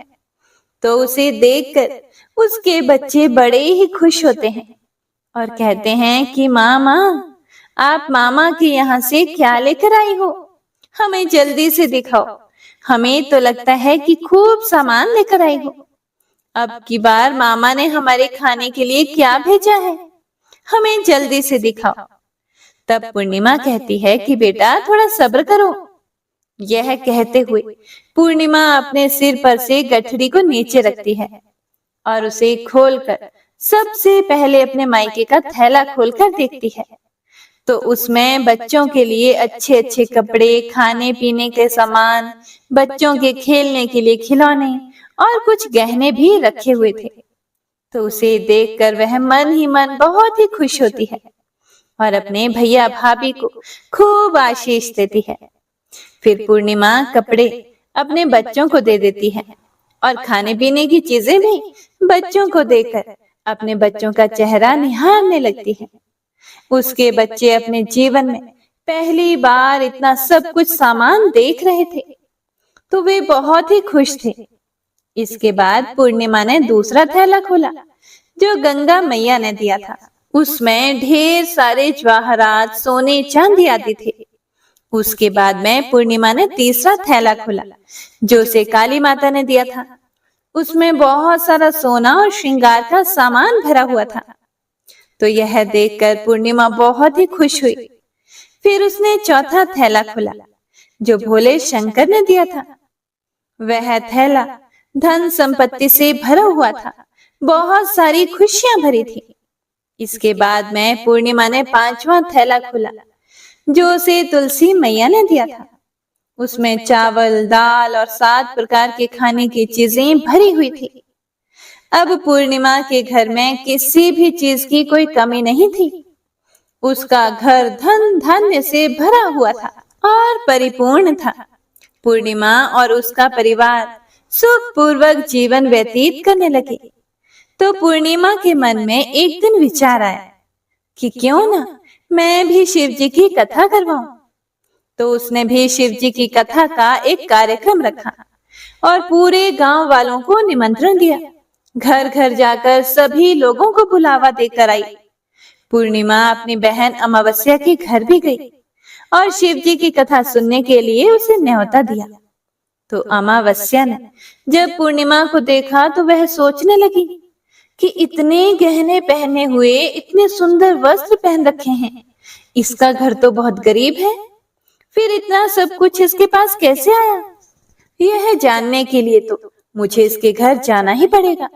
तो उसे देखकर उसके बच्चे बड़े ही खुश होते हैं और कहते हैं कि मामा, आप मामा के यहाँ से क्या लेकर आई हो? हमें जल्दी से दिखाओ। हमें तो लगता है कि खूब सामान लेकर आई हो। अब की बार मामा ने हमारे खाने के लिए क्या भेजा है? हमें जल्दी से दिखाओ। तब पूर्णिमा कहती है कि बेटा, थोड़ा सब्र करो। यह कहते हुए पूर्णिमा अपने सिर पर से गठड़ी को नीचे रखती है और उसे खोलकर सबसे पहले अपने मायके का थैला खोलकर देखती है। तो उसमें बच्चों के लिए अच्छे अच्छे कपड़े, खाने पीने के सामान, बच्चों के खेलने के लिए खिलौने और कुछ गहने भी रखे हुए थे। तो उसे देखकर वह मन ही मन बहुत ही खुश होती है और अपने भैया भाभी को खूब आशीष देती है। फिर पूर्णिमा कपड़े अपने बच्चों को दे देती है और खाने पीने की चीजें भी बच्चों को देकर अपने बच्चों का चेहरा निहारने लगती है। उसके बच्चे अपने जीवन में पहली बार इतना सब कुछ सामान देख रहे थे, तो वे बहुत ही खुश थे। इसके बाद पूर्णिमा ने दूसरा थैला खोला जो गंगा मैया ने दिया था। उसमें ढेर सारे जवाहरात, सोने चांदी आदि थे। उसके बाद में पूर्णिमा ने तीसरा थैला खोला जो उसे काली माता ने दिया था। उसमें बहुत सारा सोना और श्रृंगार का सामान भरा हुआ था। तो यह देखकर पूर्णिमा बहुत ही खुश हुई। फिर उसने चौथा थैला खोला जो भोले शंकर ने दिया था। वह थैला धन संपत्ति से भरा हुआ था, बहुत सारी खुशियां भरी थी। इसके बाद में पूर्णिमा ने 5वां थैला खोला जो उसे तुलसी मैया ने दिया था। उसमें चावल, दाल और 7 प्रकार के खाने की चीजें भरी हुई थी। अब पूर्णिमा के घर में किसी भी चीज की कोई कमी नहीं थी। उसका घर धन धान्य से भरा हुआ था और परिपूर्ण था। पूर्णिमा और उसका परिवार सुखपूर्वक जीवन व्यतीत करने लगे। तो पूर्णिमा के मन में एक दिन विचार आया कि क्यों ना मैं भी शिव जी की कथा करवाऊं। तो उसने भी शिव जी की कथा का एक कार्यक्रम रखा और पूरे गांव वालों को निमंत्रण दिया। घर घर जाकर सभी लोगों को बुलावा देकर आई। पूर्णिमा अपनी बहन अमावस्या के घर भी गई और शिव जी की कथा सुनने के लिए उसे न्योता दिया। तो अमावस्या ने जब पूर्णिमा को देखा तो वह सोचने लगी कि इतने गहने पहने हुए, इतने सुंदर वस्त्र पहन रखे हैं, इसका घर तो बहुत गरीब है। फिर इतना सब कुछ इसके पास कैसे आया? यह जानने के लिए तो मुझे इसके घर जाना ही पड़ेगा।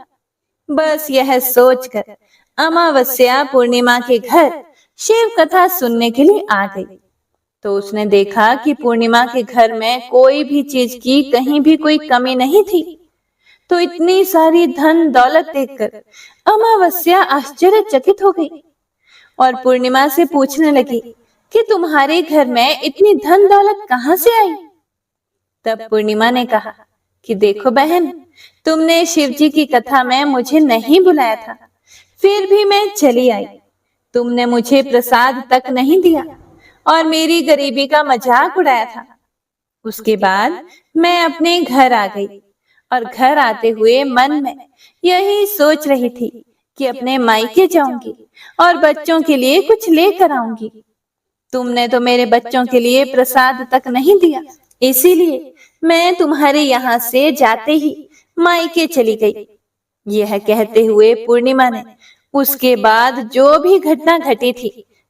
बस यह सोचकर अमावस्या पूर्णिमा के घर शिव कथा सुनने के लिए आ गई। तो उसने देखा कि पूर्णिमा के घर में कोई भी चीज की कहीं भी कोई कमी नहीं थी। तो इतनी सारी धन दौलत देखकर अमावस्या आश्चर्यचकित हो गई और पूर्णिमा से पूछने लगी कि तुम्हारे घर में इतनी धन दौलत कहाँ से आई? तब पूर्णिमा ने कहा कि देखो बहन, तुमने शिव जी की कथा में मुझे नहीं बुलाया था, फिर भी मैं चली आई। तुमने मुझे प्रसाद तक नहीं दिया और मेरी गरीबी का मजाक उड़ाया था। उसके बाद मैं अपने घर आ गई और घर आते हुए मन में यही सोच रही थी कि अपने मायके जाऊंगी और बच्चों के लिए कुछ लेकर आऊंगी। तुमने तो मेरे बच्चों के लिए प्रसाद तक नहीं दिया, इसीलिए मैं तुम्हारे यहाँ से जाते ही मायके चली गई। यह कहते हुए पूर्णिमा ने उसके बाद जो भी घटना घटी थी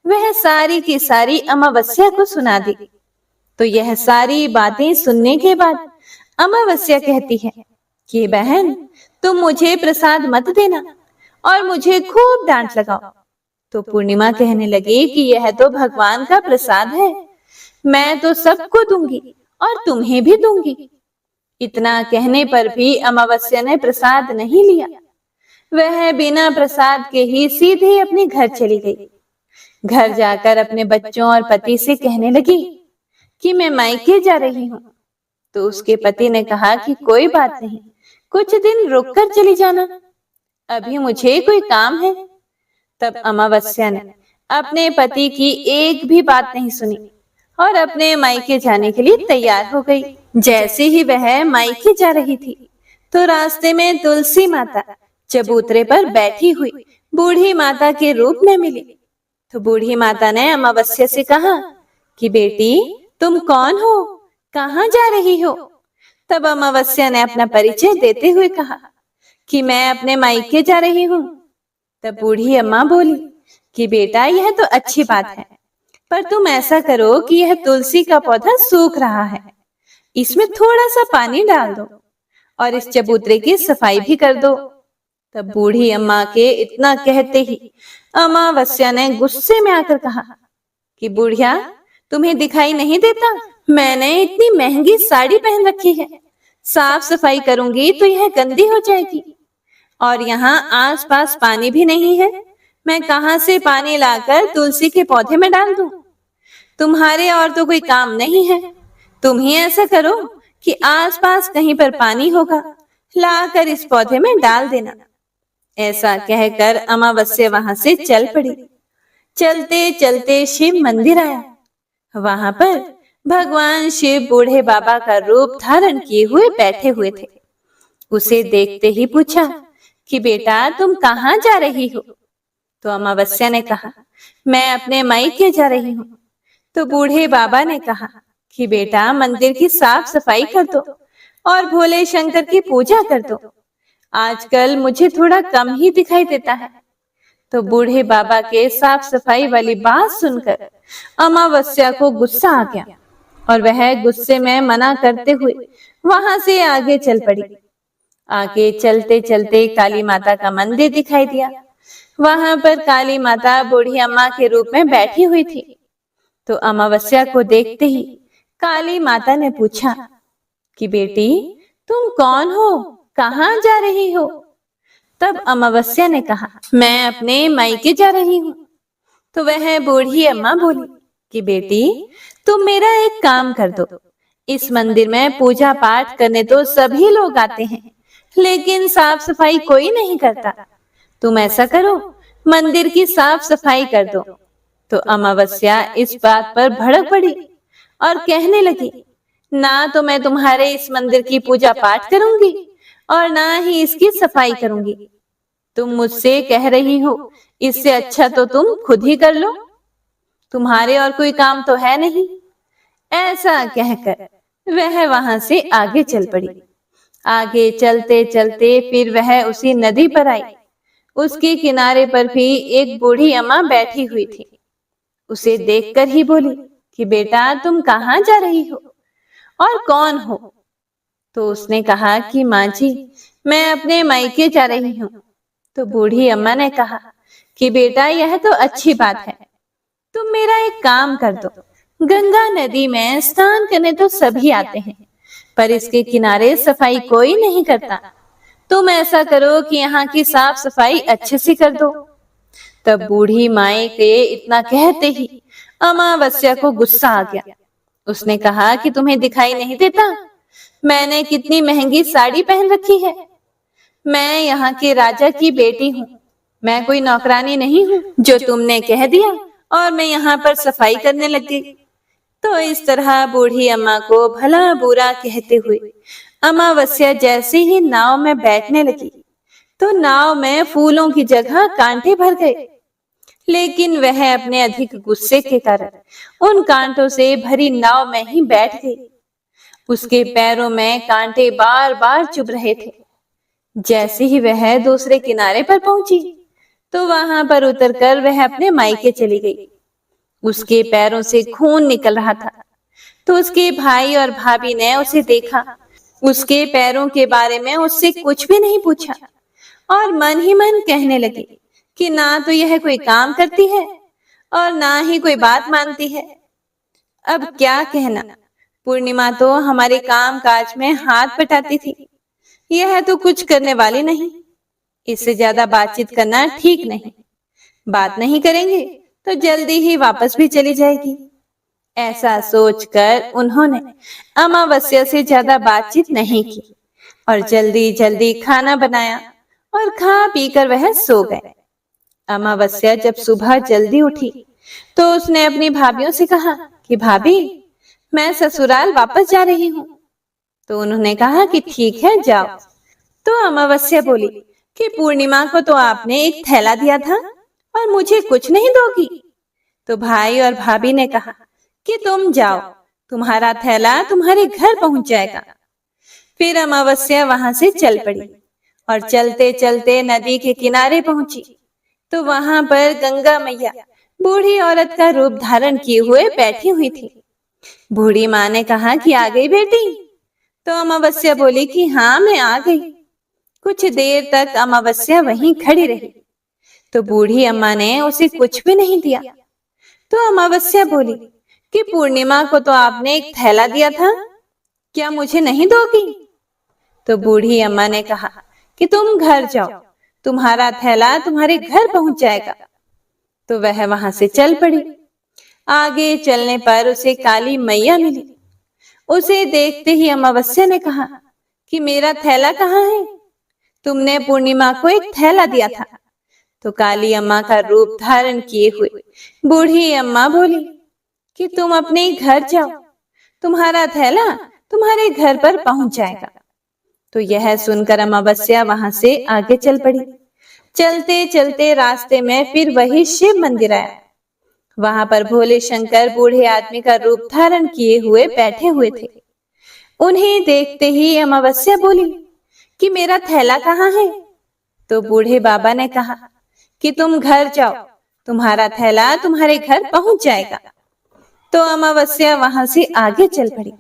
वह सारी की सारी अमावस्या को सुना दी। तो यह सारी बातें सुनने के बाद अमावस्या कहती है कि बहन, तुम मुझे प्रसाद मत देना और मुझे खूब डांट लगाओ। तो पूर्णिमा कहने लगी कि यह तो भगवान का प्रसाद है, मैं तो सबको दूंगी और तुम्हें भी दूंगी। इतना कहने पर भी अमावस्या ने प्रसाद नहीं लिया। वह बिना प्रसाद के ही सीधे अपने घर चली गई। घर जाकर अपने बच्चों और पति से कहने लगी कि मैं मायके जा रही हूँ। तो उसके पति ने कहा कि कोई बात नहीं, कुछ दिन रुक कर चली जाना, अभी मुझे कोई काम है। तब अमावस्या ने अपने पति की एक भी बात नहीं सुनी और अपने मायके जाने के लिए तैयार हो गई। जैसे ही वह मायके जा रही थी तो रास्ते में तुलसी माता चबूतरे पर बैठी हुई बूढ़ी माता के रूप में मिली। तो बूढ़ी माता ने अमावस्या से कहा कि बेटी, तुम कौन हो, कहाँ जा रही हो? तब अमावस्या ने अपना परिचय देते हुए कहा कि मैं अपने मायके जा रही हूँ। तब बूढ़ी अम्मा बोली कि बेटा, यह तो अच्छी बात है, पर तुम ऐसा करो कि यह तुलसी का पौधा सूख रहा है, इसमें थोड़ा सा पानी डाल दो और इस चबूतरे की सफाई भी कर दो। तब बूढ़ी अम्मा के इतना कहते ही अमावस्या ने गुस्से में आकर कहा कि बुढ़िया, तुम्हें दिखाई नहीं देता मैंने इतनी महंगी साड़ी पहन रखी है, साफ सफाई करूंगी तो यह गंदी हो जाएगी, और यहाँ आसपास पानी भी नहीं है, मैं कहाँ से पानी लाकर तुलसी के पौधे में डाल दूं? तुम्हारे और तो कोई काम नहीं है, तुम ही ऐसा करो कि आसपास कहीं पर पानी होगा, लाकर इस पौधे में डाल देना। ऐसा कहकर अमावस्या वहां से चल पड़ी। चलते चलते शिव मंदिर आया। वहां पर भगवान शिव बूढ़े बाबा का रूप धारण किए हुए बैठे हुए थे। उसे देखते ही पूछा कि बेटा, तुम कहाँ जा रही हो? तो अमावस्या ने कहा, मैं अपने मायके जा रही हूँ। तो बूढ़े बाबा ने कहा कि बेटा, मंदिर की साफ सफाई कर दो और भोले शंकर की पूजा कर दो, आजकल मुझे थोड़ा कम ही दिखाई देता है। तो बूढ़े बाबा के साफ सफाई वाली बात सुनकर अमावस्या को गुस्सा आ गया और वह गुस्से में मना करते हुए वहां से आगे चल पड़ी। आगे चलते चलते काली माता का मंदिर दिखाई दिया। वहां पर काली माता बूढ़ी अम्मा के रूप में बैठी हुई थी। तो अमावस्या को देखते ही काली माता ने पूछा कि बेटी, तुम कौन हो, कहाँ जा रही हो? तब अमावस्या ने कहा, मैं अपने मायके जा रही हूँ। तो वह बूढ़ी अम्मा बोली कि बेटी, तुम मेरा एक काम कर दो, इस मंदिर में पूजा पाठ करने तो सभी लोग आते हैं, लेकिन साफ सफाई कोई नहीं करता, तुम ऐसा करो, मंदिर की साफ सफाई कर दो। तो अमावस्या इस बात पर भड़क पड़ी और कहने लगी, ना तो मैं तुम्हारे इस मंदिर की पूजा पाठ करूंगी और ना ही इसकी सफाई करूंगी। तुम मुझसे कह रही हो, इससे अच्छा तो तुम खुद ही कर लो, तुम्हारे और कोई काम तो है नहीं। ऐसा कहकर वह वहां से आगे चल पड़ी। आगे चलते चलते फिर वह उसी नदी पर आई। उसके किनारे पर भी एक बूढ़ी अम्मा बैठी हुई थी। उसे देखकर ही बोली कि बेटा, तुम कहाँ जा रही हो और कौन हो? तो उसने कहा कि माँ जी, मैं अपने मायके जा रही हूँ। तो बूढ़ी अम्मा ने कहा कि बेटा, यह तो अच्छी बात है, तुम मेरा एक काम कर दो, गंगा नदी में स्नान करने तो सभी आते हैं, पर इसके किनारे सफाई कोई नहीं करता, तुम ऐसा करो कि यहाँ की साफ सफाई अच्छे से कर दो। तब बूढ़ी माए के इतना कहते ही अमावस्या को गुस्सा आ गया। उसने कहा कि तुम्हें दिखाई नहीं देता मैंने कितनी महंगी साड़ी पहन रखी है? मैं यहाँ के राजा की बेटी हूँ, मैं कोई नौकरानी नहीं हूँ जो तुमने कह दिया और मैं यहाँ पर सफाई करने लग गई। तो इस तरह बूढ़ी अम्मा को भला बुरा कहते हुए अमावस्या जैसे ही नाव में बैठने लगी तो नाव में फूलों की जगह कांटे भर गए, लेकिन वह अपने अधिक गुस्से के कारण उन कांटों से भरी नाव में ही बैठ गई। उसके पैरों में कांटे बार बार चुभ रहे थे। जैसे ही वह दूसरे किनारे पर पहुंची तो वहां पर उतरकर वह अपने मायके चली गई। उसके पैरों से खून निकल रहा था। तो उसके भाई और भाभी ने उसे देखा, उसके पैरों के बारे में उससे कुछ भी नहीं पूछा और मन ही मन कहने लगे कि ना तो यह कोई काम करती है और ना ही कोई बात मानती है। अब क्या कहना, पूर्णिमा तो हमारे काम काज में हाथ बटाती थी, यह तो कुछ करने वाली नहीं। इससे ज्यादा बातचीत करना ठीक नहीं, बात नहीं करेंगे तो जल्दी ही वापस भी चली जाएगी। ऐसा सोचकर उन्होंने अमावस्या से ज्यादा बातचीत नहीं की और जल्दी जल्दी खाना बनाया और खा पीकर वह सो गए। अमावस्या जब सुबह जल्दी उठी तो उसने अपनी भाभीयों से कहा कि भाभी, मैं ससुराल वापस जा रही हूँ। तो उन्होंने कहा कि ठीक है, जाओ। तो अमावस्या बोली कि पूर्णिमा को तो आपने एक थैला दिया था और मुझे कुछ नहीं दोगी। तो भाई और भाभी ने कहा कि तुम जाओ, तुम्हारा थैला तुम्हारे घर पहुंच जाएगा। फिर अमावस्या वहां से चल पड़ी और चलते चलते नदी के किनारे पहुंची। तो वहां पर गंगा मैया बूढ़ी औरत का रूप धारण किए हुए बैठी हुई थी। बूढ़ी माँ ने कहा कि आ गई बेटी। तो अमावस्या बोली कि हाँ, मैं आ गई। कुछ देर तक अमावस्या वहीं खड़ी रही। तो बूढ़ी अम्मा ने उसे कुछ भी नहीं दिया। तो अमावस्या बोली कि पूर्णिमा को तो आपने एक थैला दिया था, क्या मुझे नहीं दोगी? तो बूढ़ी अम्मा ने कहा कि तुम घर जाओ, तुम्हारा थैला तुम्हारे घर पहुंच जाएगा। तो वह वहां से चल पड़ी। आगे चलने पर उसे काली मैया मिली। उसे देखते ही अमावस्या ने कहा कि मेरा थैला कहाँ है? तुमने पूर्णिमा को एक थैला दिया था। तो काली अम्मा का रूप धारण किए हुए बूढ़ी अम्मा बोली कि तुम अपने घर जाओ, तुम्हारा थैला तुम्हारे घर पर पहुंच जाएगा। तो यह सुनकर अमावस्या वहां से आगे चल पड़ी। चलते चलते रास्ते में फिर वही शिव मंदिर आया। वहां पर भोले शंकर बूढ़े आदमी का रूप धारण किए हुए बैठे हुए थे। उन्हें देखते ही अमावस्या बोली कि मेरा थैला कहाँ है? तो बूढ़े बाबा ने कहा कि तुम घर जाओ, तुम्हारा थैला तुम्हारे घर पहुंच जाएगा। तो अमावस्या वहां से आगे चल पड़ी।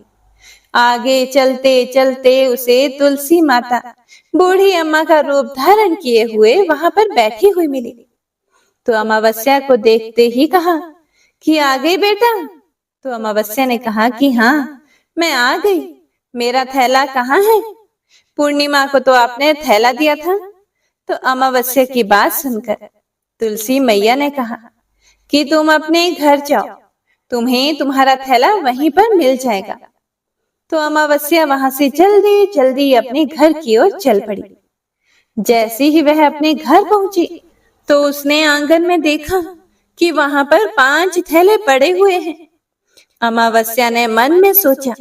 आगे चलते चलते उसे तुलसी माता बूढ़ी अम्मा का रूप धारण किए हुए वहां पर बैठी हुई मिली। तो अमावस्या को देखते ही कहा कि आ गई बेटा। तो अमावस्या ने कहा कि हाँ, मैं आ गई। मेरा थैला कहाँ है? पूर्णिमा को तो आपने थैला दिया था। तो अमावस्या की बात सुनकर तुलसी मैया ने कहा कि तुम अपने घर जाओ, तुम्हें तुम्हारा थैला वहीं पर मिल जाएगा। तो अमावस्या वहां से जल्दी जल्दी अपने घर की ओर चल पड़ी। जैसे ही वह अपने घर पहुंची तो उसने आंगन में देखा कि वहां पर 5 थैले पड़े हुए हैं। अमावस्या ने मन में सोचा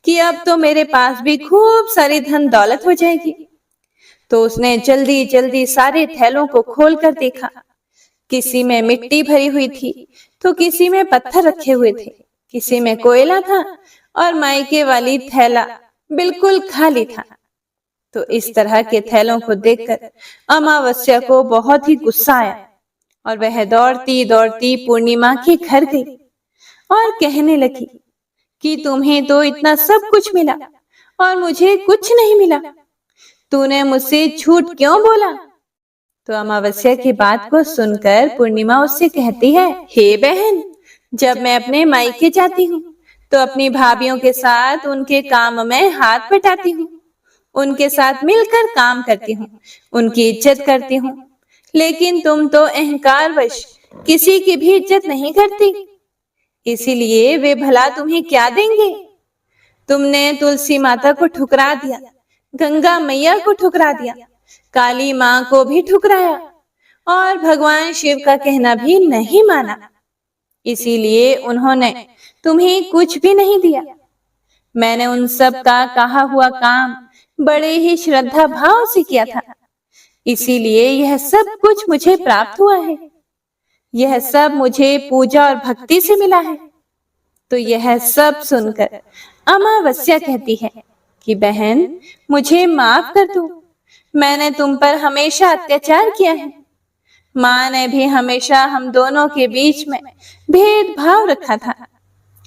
कि अब तो मेरे पास भी खूब सारी धन दौलत हो जाएगी। तो उसने जल्दी जल्दी सारे थैलों को खोलकर देखा। किसी में मिट्टी भरी हुई थी, तो किसी में पत्थर रखे हुए थे, किसी में कोयला था और मायके वाली थैला बिल्कुल खाली था। तो इस तरह के थैलों को देखकर अमावस्या को बहुत ही गुस्सा आया और वह दौड़ती दौड़ती पूर्णिमा के घर गई और कहने लगी कि तुम्हें तो इतना सब कुछ मिला और मुझे कुछ नहीं मिला। तूने मुझसे झूठ क्यों बोला? तो अमावस्या की बात को सुनकर पूर्णिमा उससे कहती है, हे बहन, जब मैं अपने मायके जाती हूँ तो अपनी भाभीयों के साथ उनके काम में हाथ बटाती हूँ, उनके साथ मिलकर काम करती हूँ, उनकी इज्जत करती हूँ। लेकिन तुम तो अहंकारवश किसी की भी इज्जत नहीं करती, इसीलिए वे भला तुम्हें क्या देंगे? तुमने तुलसी माता को ठुकरा दिया, गंगा मैया को ठुकरा दिया, काली माँ को भी ठुकराया और भगवान शिव का कहना भी नहीं माना। इसीलिए उन्होंने तुम्हें कुछ भी नहीं दिया। मैंने उन सब का कहा हुआ काम बड़े ही श्रद्धा भाव से किया था, इसीलिए यह सब कुछ मुझे प्राप्त हुआ है। यह सब मुझे पूजा और भक्ति से मिला है। तो यह सब सुनकर अमावस्या कहती है कि बहन, मुझे माफ कर दो, मैंने तुम पर हमेशा अत्याचार किया है। माँ ने भी हमेशा हम दोनों के बीच में भेदभाव रखा था।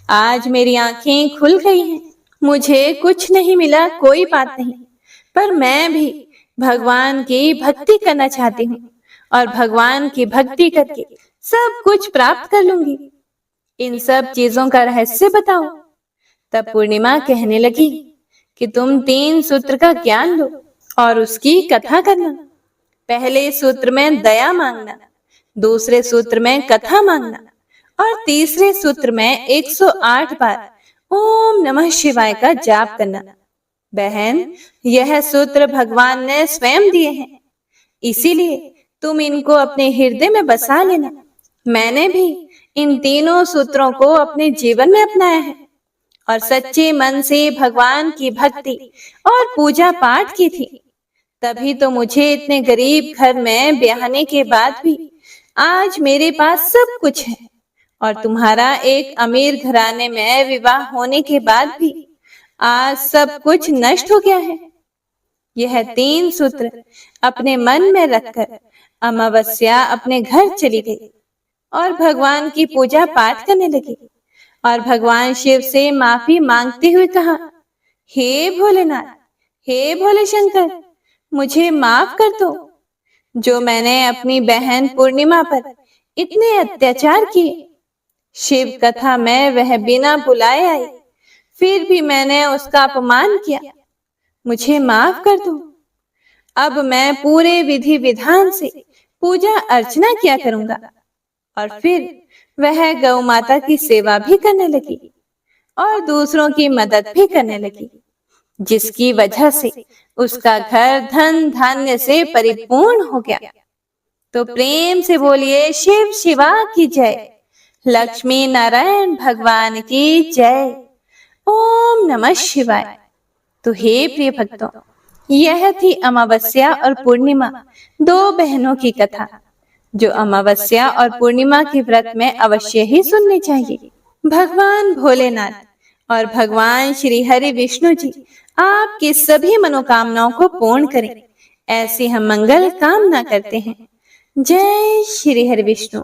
आज मेरी आंखें खुल गई हैं। मुझे कुछ नहीं मिला, कोई बात नहीं, पर मैं भी भगवान की भक्ति करना चाहती हूँ और भगवान की भक्ति करके सब कुछ प्राप्त कर लूंगी। इन सब चीजों का रहस्य बताओ। तब पूर्णिमा कहने लगी कि तुम 3 सूत्र का ज्ञान लो और उसकी कथा करना। पहले सूत्र में दया मांगना, दूसरे सूत्र में कथा मांगना और तीसरे सूत्र में 108 बार ओम नमः शिवाय का जाप करना। बहन, यह सूत्र भगवान ने स्वयं दिए हैं, इसीलिए तुम इनको अपने हृदय में बसा लेना। मैंने भी इन तीनों सूत्रों को अपने जीवन में अपनाया है और सच्चे मन से भगवान की भक्ति और पूजा पाठ की थी। तभी तो मुझे इतने गरीब घर में ब्याहने के बाद भी आज मेरे पास सब कुछ है, और तुम्हारा एक अमीर घराने में विवाह होने के बाद भी आज सब कुछ नष्ट हो गया है। यह 3 सूत्र अपने मन में रखकर अमावस्या अपने घर चली गई और भगवान की पूजा पाठ करने लगी और भगवान शिव से माफी मांगते हुए कहा, हे भोलेनाथ, हे भोले शंकर, मुझे माफ कर दो। जो मैंने अपनी बहन पूर्णिमा पर इतने अत्याचार किए। शिव कथा में वह बिना बुलाए आई, फिर भी मैंने उसका अपमान किया। मुझे माफ कर दो। अब मैं पूरे विधि विधान से पूजा अर्चना किया करूंगा। और फिर वह गौ माता की सेवा भी करने लगी और दूसरों की मदद भी करने लगी, जिसकी वजह से उसका घर धन धान्य से परिपूर्ण हो गया। तो प्रेम से बोलिए शिव शिवा की जय, लक्ष्मी नारायण भगवान की जय। ओम नमः शिवाय। तो हे प्रिय भक्तों, यह थी अमावस्या और पूर्णिमा, 2 बहनों की कथा, जो अमावस्या और पूर्णिमा के व्रत में अवश्य ही सुननी चाहिए। भगवान भोलेनाथ और भगवान श्री हरि विष्णु जी आपकी सभी मनोकामनाओं को पूर्ण करें, ऐसी हम मंगल कामना करते हैं। जय श्री हरि विष्णु।